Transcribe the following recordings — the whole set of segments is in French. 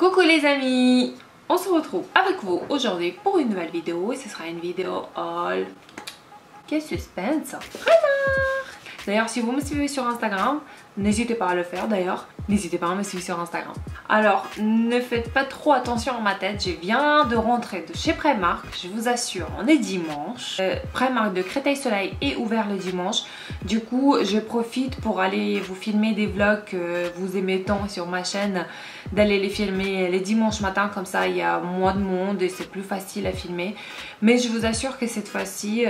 Coucou les amis, on se retrouve avec vous aujourd'hui pour une nouvelle vidéo et ce sera une vidéo haul. Quel suspense! D'ailleurs, si vous me suivez sur Instagram, n'hésitez pas à le faire d'ailleurs. N'hésitez pas à me suivre sur Instagram. Alors, ne faites pas trop attention à ma tête. Je viens de rentrer de chez Primark. Je vous assure, on est dimanche. Primark de Créteil-Soleil est ouvert le dimanche. Du coup, je profite pour aller vous filmer des vlogs que vous aimez tant sur ma chaîne. D'aller les filmer les dimanches matin. Comme ça, il y a moins de monde et c'est plus facile à filmer. Mais je vous assure que cette fois-ci,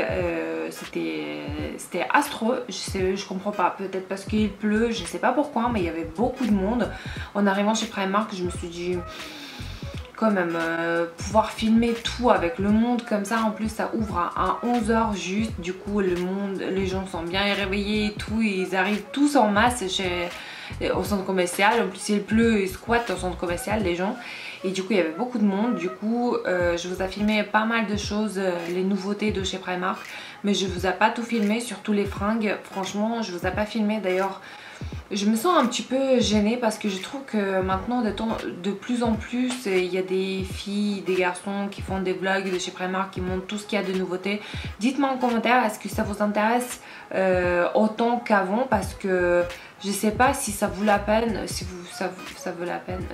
c'était astreux. Je comprends pas. Peut-être parce qu'il pleut. Je sais pas pourquoi, mais il y avait beaucoup de monde. En arrivant chez Primark, je me suis dit quand même pouvoir filmer tout avec le monde comme ça. En plus ça ouvre à 11 h juste, du coup les gens sont bien réveillés et tout, ils arrivent tous en masse au centre commercial. En plus il pleut, ils squattent au centre commercial les gens. Et du coup il y avait beaucoup de monde. Du coup je vous ai filmé pas mal de choses, les nouveautés de chez Primark. Mais je vous ai pas tout filmé, surtout les fringues. Franchement je vous ai pas filmé. D'ailleurs je me sens un petit peu gênée parce que je trouve que maintenant de plus en plus il y a des filles, des garçons qui font des vlogs de chez Primark, qui montrent tout ce qu'il y a de nouveautés. Dites-moi en commentaire, est-ce que ça vous intéresse autant qu'avant, parce que je sais pas si ça vaut la peine, si ça vaut la peine,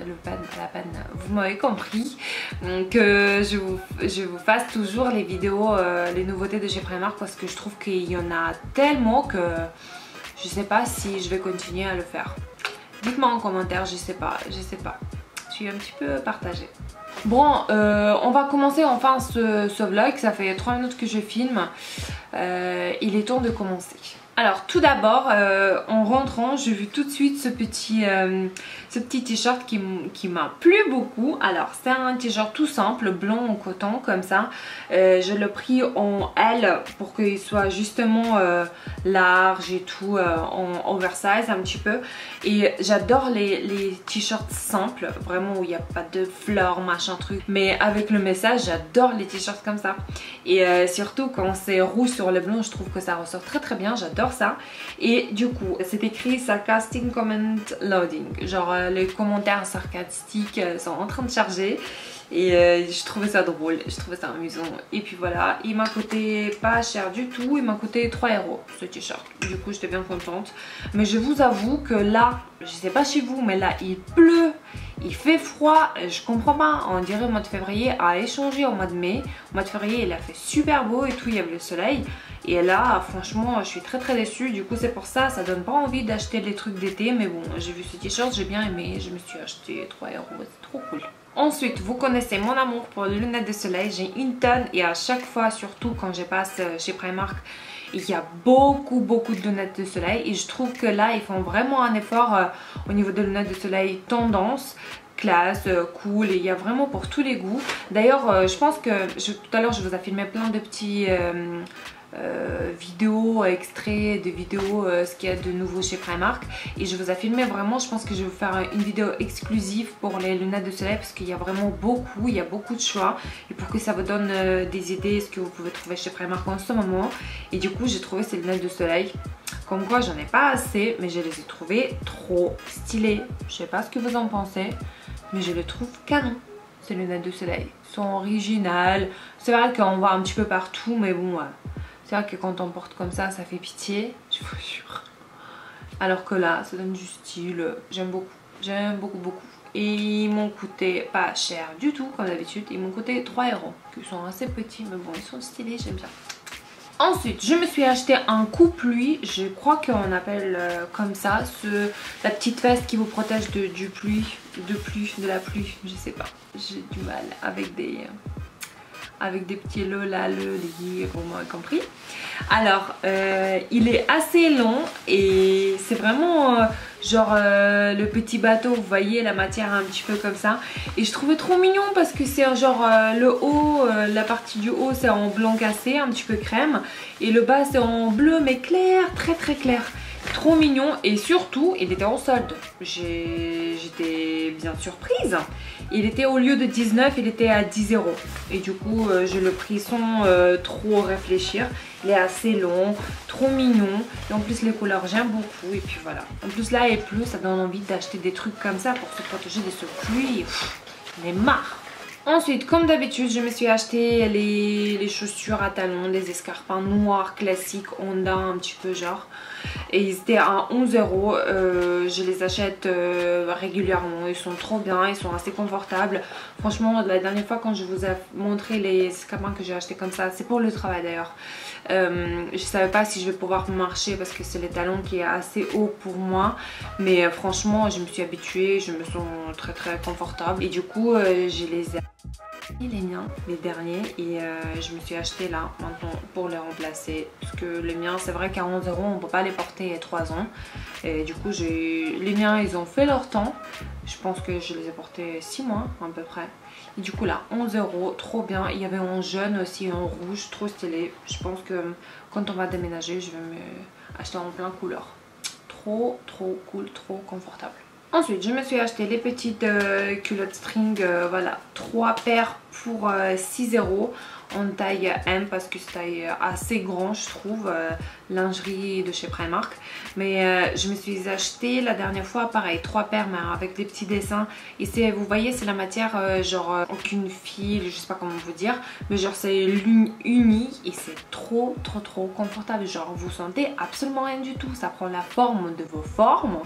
vous m'avez compris, que je vous fasse toujours les vidéos, les nouveautés de chez Primark, parce que je trouve qu'il y en a tellement que je sais pas si je vais continuer à le faire. Dites-moi en commentaire, je sais pas. Je suis un petit peu partagée. Bon, on va commencer enfin ce vlog. Ça fait 3 minutes que je filme. Il est temps de commencer. Alors tout d'abord, en rentrant, j'ai vu tout de suite ce petit t-shirt qui m'a plu beaucoup. Alors c'est un t-shirt tout simple, blanc en coton comme ça. Je l'ai pris en L pour qu'il soit justement large et tout, en oversize un petit peu. Et j'adore les t-shirts simples, vraiment où il n'y a pas de fleurs, machin truc. Mais avec le message, j'adore les t-shirts comme ça. Et surtout quand c'est rouge sur le blanc, je trouve que ça ressort très très bien, j'adore ça. Et du coup c'est écrit sarcastic comment loading, genre les commentaires sarcastiques sont en train de charger. Et je trouvais ça drôle, je trouvais ça amusant. Et puis voilà, il m'a coûté pas cher du tout, il m'a coûté 3 € ce t-shirt. Du coup j'étais bien contente. Mais je vous avoue que là, je sais pas chez vous, mais là il pleut, il fait froid, je comprends pas. On dirait le mois de février a échangé au mois de mai. Au mois de février il a fait super beau et tout, il y avait le soleil. Et là franchement je suis très très déçue. Du coup c'est pour ça, ça donne pas envie d'acheter des trucs d'été. Mais bon, j'ai vu ce t-shirt, j'ai bien aimé, je me suis acheté 3 €, c'est trop cool. Ensuite, vous connaissez mon amour pour les lunettes de soleil. J'ai une tonne et à chaque fois, surtout quand je passe chez Primark, il y a beaucoup de lunettes de soleil. Et je trouve que là, ils font vraiment un effort au niveau des lunettes de soleil tendance, classe, cool. Et il y a vraiment pour tous les goûts. D'ailleurs, je pense que tout à l'heure, je vous ai filmé plein de petits vidéos, extraits de vidéos, ce qu'il y a de nouveau chez Primark. Et je vous ai filmé vraiment, je pense que je vais vous faire une vidéo exclusive pour les lunettes de soleil, parce qu'il y a vraiment beaucoup, il y a beaucoup de choix. Et pour que ça vous donne des idées, ce que vous pouvez trouver chez Primark en ce moment. Et du coup j'ai trouvé ces lunettes de soleil. Comme quoi j'en ai pas assez, mais je les ai trouvées trop stylées. Je sais pas ce que vous en pensez, mais je les trouve canon. Ces lunettes de soleil sont originales. C'est vrai qu'on voit un petit peu partout, mais bon, c'est vrai que quand on porte comme ça, ça fait pitié, je vous jure. Alors que là, ça donne du style. J'aime beaucoup. Et ils m'ont coûté pas cher du tout, comme d'habitude. Ils m'ont coûté 3 €, qui sont assez petits, mais bon, ils sont stylés, j'aime bien. Ensuite, je me suis acheté un coupe-pluie. Je crois qu'on appelle comme ça, la petite veste qui vous protège de la pluie, je sais pas. J'ai du mal avec des petits les vous m'avez compris. Alors il est assez long et c'est vraiment genre le petit bateau, vous voyez la matière un petit peu comme ça. Et je trouvais trop mignon parce que c'est genre le haut, la partie du haut c'est en blanc cassé, un petit peu crème. Et le bas c'est en bleu mais clair, très très clair. Trop mignon et surtout il était en solde. J'étais bien surprise. Il était au lieu de 19, il était à 10 €. Et du coup je le pris sans trop réfléchir. Il est assez long, trop mignon. Et en plus les couleurs j'aime beaucoup. Et puis voilà. En plus là il pleut, ça donne envie d'acheter des trucs comme ça pour se protéger de ce pluie. j'en ai marre. Ensuite, comme d'habitude, je me suis acheté les chaussures à talons, les escarpins noirs classiques, Honda un petit peu genre. Et ils étaient à 11 €. Je les achète régulièrement, ils sont trop bien, ils sont assez confortables. Franchement, la dernière fois quand je vous ai montré les escarpins que j'ai achetés comme ça, c'est pour le travail d'ailleurs. Je savais pas si je vais pouvoir marcher parce que c'est les talons qui est assez haut pour moi. Mais franchement, je me suis habituée, je me sens très confortable. Et du coup, je les ai les miens, les derniers, et je me suis acheté là maintenant pour les remplacer parce que les miens c'est vrai qu'à 11 € on peut pas les porter 3 ans et du coup les miens ils ont fait leur temps, je pense que je les ai portés 6 mois à peu près et du coup là 11 €, trop bien. Il y avait en jaune aussi, en rouge, trop stylé. Je pense que quand on va déménager je vais me acheter en plein couleur, trop cool, trop confortable. Ensuite, je me suis acheté les petites culottes string, voilà, 3 paires pour 6 € en taille M parce que c'est taille assez grand je trouve, lingerie de chez Primark. Mais je me suis acheté la dernière fois pareil, 3 paires mais avec des petits dessins. Et c'est, vous voyez, c'est la matière genre aucune fil, je sais pas comment vous dire, mais genre c'est uni et c'est trop confortable. Genre vous sentez absolument rien du tout, ça prend la forme de vos formes.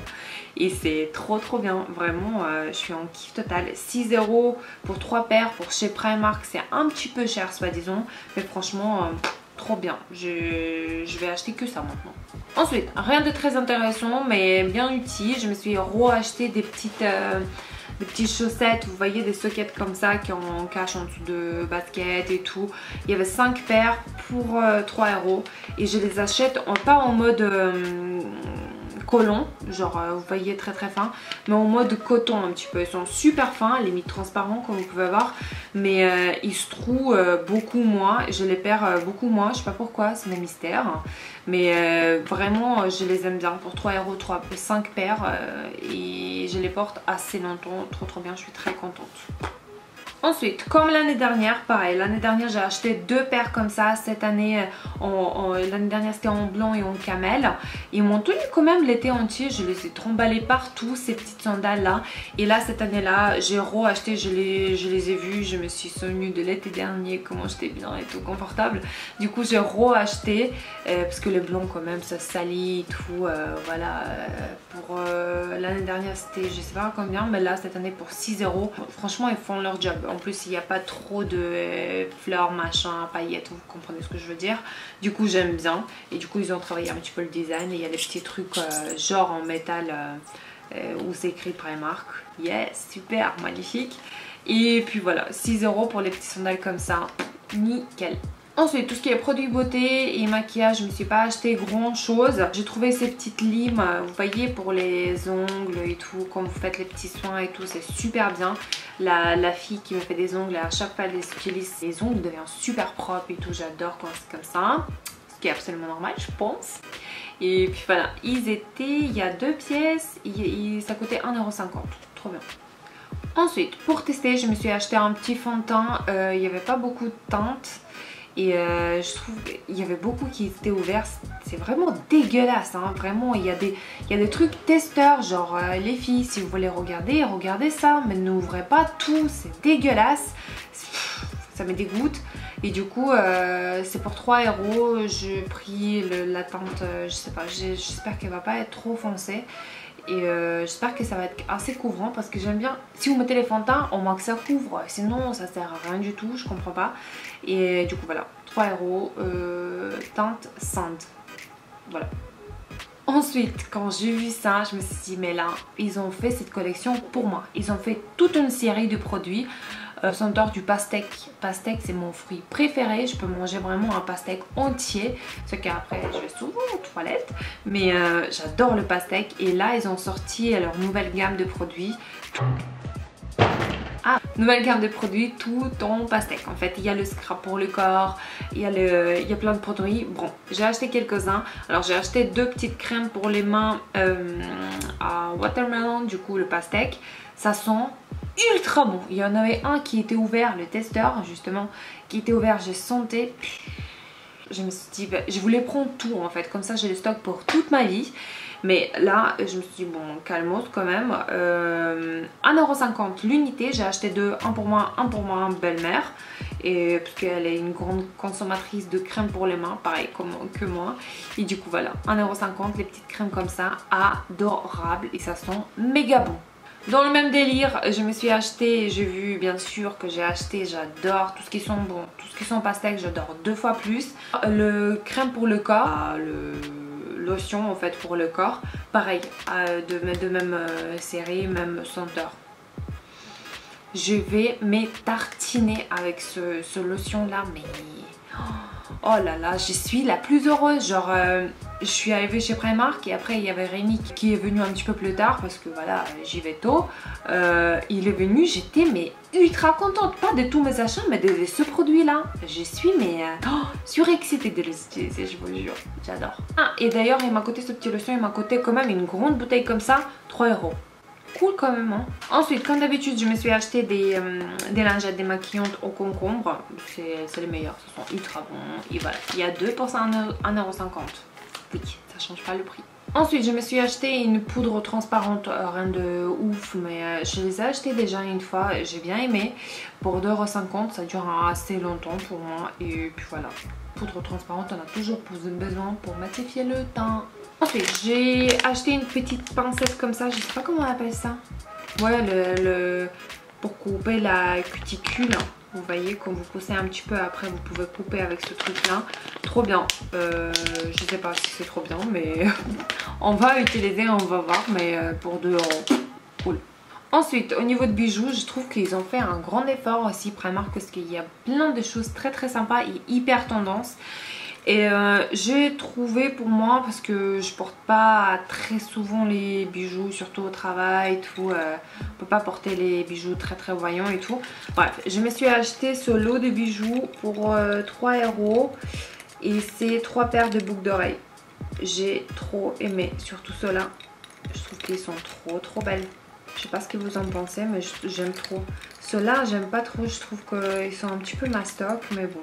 Et c'est trop bien, vraiment je suis en kiff total. 6 € pour 3 paires pour chez Primark, c'est un petit peu cher soi-disant, mais franchement trop bien. Je vais acheter que ça maintenant. Ensuite, rien de très intéressant mais bien utile, je me suis re-acheté des petites chaussettes, vous voyez, des sockets comme ça qui en cachent en dessous de basket et tout. Il y avait 5 paires pour 3 € et je les achète pas en mode collants, genre vous voyez très fin, mais en mode coton un petit peu. Ils sont super fins, limite transparents comme vous pouvez voir, mais ils se trouent beaucoup moins, je les perds beaucoup moins, je sais pas pourquoi, c'est un mystère, mais vraiment je les aime bien pour 3 €, 5 paires et je les porte assez longtemps, trop bien, je suis très contente. Ensuite, comme l'année dernière, pareil, l'année dernière j'ai acheté 2 paires comme ça, cette année, l'année dernière c'était en blanc et en camel. Ils m'ont tenu quand même l'été entier, je les ai tromballées partout ces petites sandales là. Et là cette année là, j'ai re-acheté, je les ai vues, je me suis souvenue de l'été dernier, comment j'étais bien et tout confortable. Du coup j'ai re-acheté, parce que le blanc quand même ça salit et tout, voilà. Pour l'année dernière c'était je sais pas combien, mais là cette année pour 6 €, franchement ils font leur job. En plus il n'y a pas trop de fleurs, machin, paillettes, vous comprenez ce que je veux dire. Du coup j'aime bien. Et du coup ils ont travaillé un petit peu le design. Et il y a des petits trucs genre en métal où c'est écrit Primark. Yes, super, magnifique. Et puis voilà, 6 € pour les petits sandales comme ça. Nickel. Ensuite, tout ce qui est produits beauté et maquillage, je ne me suis pas acheté grand chose. J'ai trouvé ces petites limes, vous voyez, pour les ongles et tout, quand vous faites les petits soins et tout, c'est super bien. La fille qui me fait des ongles, à chaque fois elle les stylise, les ongles deviennent super propres et tout, j'adore quand c'est comme ça. Ce qui est absolument normal, je pense. Et puis voilà, ils étaient, il y a 2 pièces, ça coûtait 1,50 €, trop bien. Ensuite, pour tester, je me suis acheté un petit fond de teint, il n'y avait pas beaucoup de teintes. Et je trouve qu'il y avait beaucoup qui étaient ouverts, c'est vraiment dégueulasse, hein. Vraiment il y a des trucs testeurs, genre les filles si vous voulez regarder, regardez ça, mais n'ouvrez pas tout, c'est dégueulasse, ça me dégoûte. Et du coup c'est pour 3 €, j'ai pris la teinte, je sais pas, j'espère qu'elle va pas être trop foncée. Et j'espère que ça va être assez couvrant parce que j'aime bien, si vous mettez les fonds de teint au moins que ça couvre, sinon ça sert à rien du tout, je comprends pas. Et du coup voilà, 3 €, teinte Sand, voilà. Ensuite, quand j'ai vu ça, je me suis dit mais là, ils ont fait cette collection pour moi. Ils ont fait toute une série de produits. Senteur du pastèque. Pastèque c'est mon fruit préféré, je peux manger vraiment un pastèque entier, ce qu'après je vais souvent aux toilettes, mais j'adore le pastèque. Et là ils ont sorti leur nouvelle gamme de produits. Nouvelle gamme de produits tout en pastèque. En fait il y a le scrap pour le corps, il y a plein de produits. Bon, j'ai acheté quelques-uns. Alors j'ai acheté 2 petites crèmes pour les mains à watermelon, du coup le pastèque. Ça sent ultra bon. Il y en avait un qui était ouvert, le testeur justement, qui était ouvert, j'ai senti. Je me suis dit, je voulais prendre tout en fait, comme ça j'ai le stock pour toute ma vie. Mais là je me suis dit bon calmos quand même. 1,50€ l'unité, j'ai acheté deux, un pour moi, belle-mère. Et parce qu'elle est une grande consommatrice de crème pour les mains, pareil que moi. Et du coup voilà, 1,50€, les petites crèmes comme ça, adorables et ça sent méga bon. Dans le même délire, je me suis acheté, j'ai vu bien sûr que j'ai acheté, j'adore tout ce qui sont bon, tout ce qui sont pastèques, j'adore 2 fois plus. Le crème pour le corps, le lotion en fait pour le corps, pareil, de même série, même senteur. Je vais m'étartiner avec ce lotion là, mais oh là là, je suis la plus heureuse. Genre je suis arrivée chez Primark et après il y avait Rémi qui est venu un petit peu plus tard parce que voilà, j'y vais tôt. Il est venu, j'étais mais ultra contente, pas de tous mes achats mais de ce produit là. Je suis mais surexcitée de les utiliser, je vous jure, j'adore. Ah, et d'ailleurs il m'a coûté ce petit lotion, il m'a coûté quand même une grande bouteille comme ça, 3€. Cool quand même hein. Ensuite comme d'habitude je me suis acheté des lingettes démaquillantes au concombre. C'est les meilleurs, ce sont ultra bons. Et voilà, il y a deux pour ça 1,50€. Oui, ça change pas le prix. Ensuite je me suis acheté une poudre transparente, rien de ouf mais je les ai achetées déjà une fois, j'ai bien aimé. Pour 2,50€, ça dure assez longtemps pour moi. Et puis voilà, poudre transparente on a toujours besoin pour matifier le teint. Ensuite j'ai acheté une petite pincette comme ça, je sais pas comment on appelle ça. Ouais, pour couper la cuticule. Vous voyez, quand vous poussez un petit peu après vous pouvez couper avec ce truc là. Trop bien. Je sais pas si c'est trop bien mais on va utiliser, on va voir. Mais pour 2€, cool. Ensuite au niveau de bijoux, je trouve qu'ils ont fait un grand effort aussi Primark parce qu'il y a plein de choses très sympas et hyper tendance. Et j'ai trouvé pour moi, parce que je porte pas très souvent les bijoux, surtout au travail, tout, on peut pas porter les bijoux très voyants et tout. Bref, je me suis acheté ce lot de bijoux pour 3€ et c'est 3 paires de boucles d'oreilles. J'ai trop aimé, surtout ceux-là. Je trouve qu'ils sont trop belles. Je sais pas ce que vous en pensez, mais j'aime trop. Ceux-là, j'aime pas trop, je trouve qu'ils sont un petit peu mastoc, mais bon.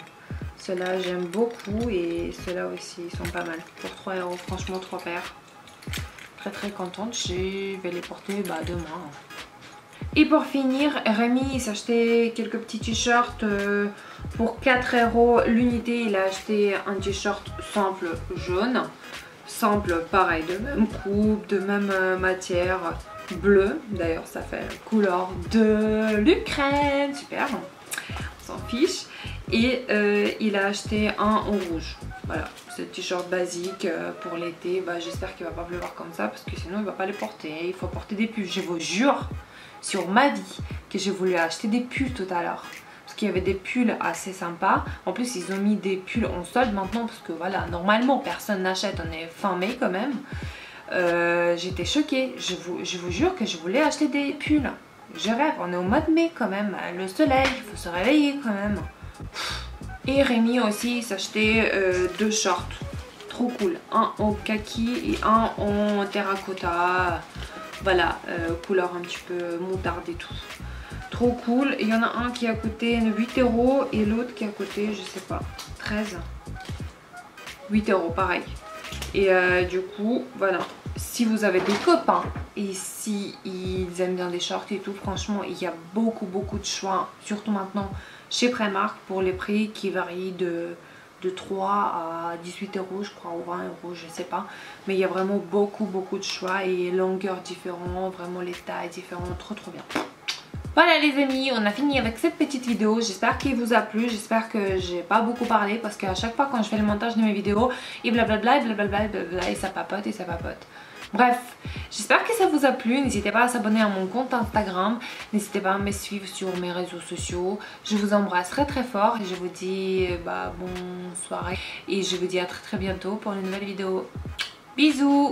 Ceux-là j'aime beaucoup et ceux-là aussi ils sont pas mal. Pour 3€, franchement 3 paires. Très contente, je vais les porter demain. Et pour finir, Rémi s'est acheté quelques petits t-shirts pour 4€ l'unité. Il a acheté un t-shirt simple jaune. Simple, pareil, de même coupe, de même matière, bleu. D'ailleurs ça fait couleur de l'Ukraine, super. On s'en fiche. Et il a acheté un en rouge. Voilà, ce t-shirt basique pour l'été. J'espère qu'il va pas pleuvoir comme ça parce que sinon il va pas les porter. Il faut porter des pulls. Je vous jure sur ma vie que j'ai voulu acheter des pulls tout à l'heure. Parce qu'il y avait des pulls assez sympas. En plus ils ont mis des pulls en solde maintenant parce que voilà, normalement personne n'achète. On est fin mai quand même. J'étais choquée. Je vous jure que je voulais acheter des pulls. Je rêve, on est au mois de mai quand même. Le soleil, il faut se réveiller quand même. Et Rémi aussi s'est acheté 2 shorts. Trop cool. Un en kaki et un en terracotta. Voilà, couleur un petit peu moutarde et tout. Trop cool. Il y en a un qui a coûté 8€ et l'autre qui a coûté, je sais pas, 13. 8€ pareil. Et du coup, voilà. Si vous avez des copains et si ils aiment bien des shorts et tout, franchement, il y a beaucoup de choix. Surtout maintenant chez Primark pour les prix qui varient de 3 à 18€, je crois, ou 20€, je sais pas. Mais il y a vraiment beaucoup de choix et longueurs différentes, vraiment les tailles différentes, trop bien. Voilà les amis, on a fini avec cette petite vidéo. J'espère qu'il vous a plu, j'espère que j'ai pas beaucoup parlé parce qu'à chaque fois quand je fais le montage de mes vidéos, et blablabla, et ça papote et ça papote. Bref, j'espère que ça vous a plu. N'hésitez pas à s'abonner à mon compte Instagram. N'hésitez pas à me suivre sur mes réseaux sociaux. Je vous embrasse très fort. Et je vous dis bonne soirée. Et je vous dis à très bientôt pour une nouvelle vidéo. Bisous!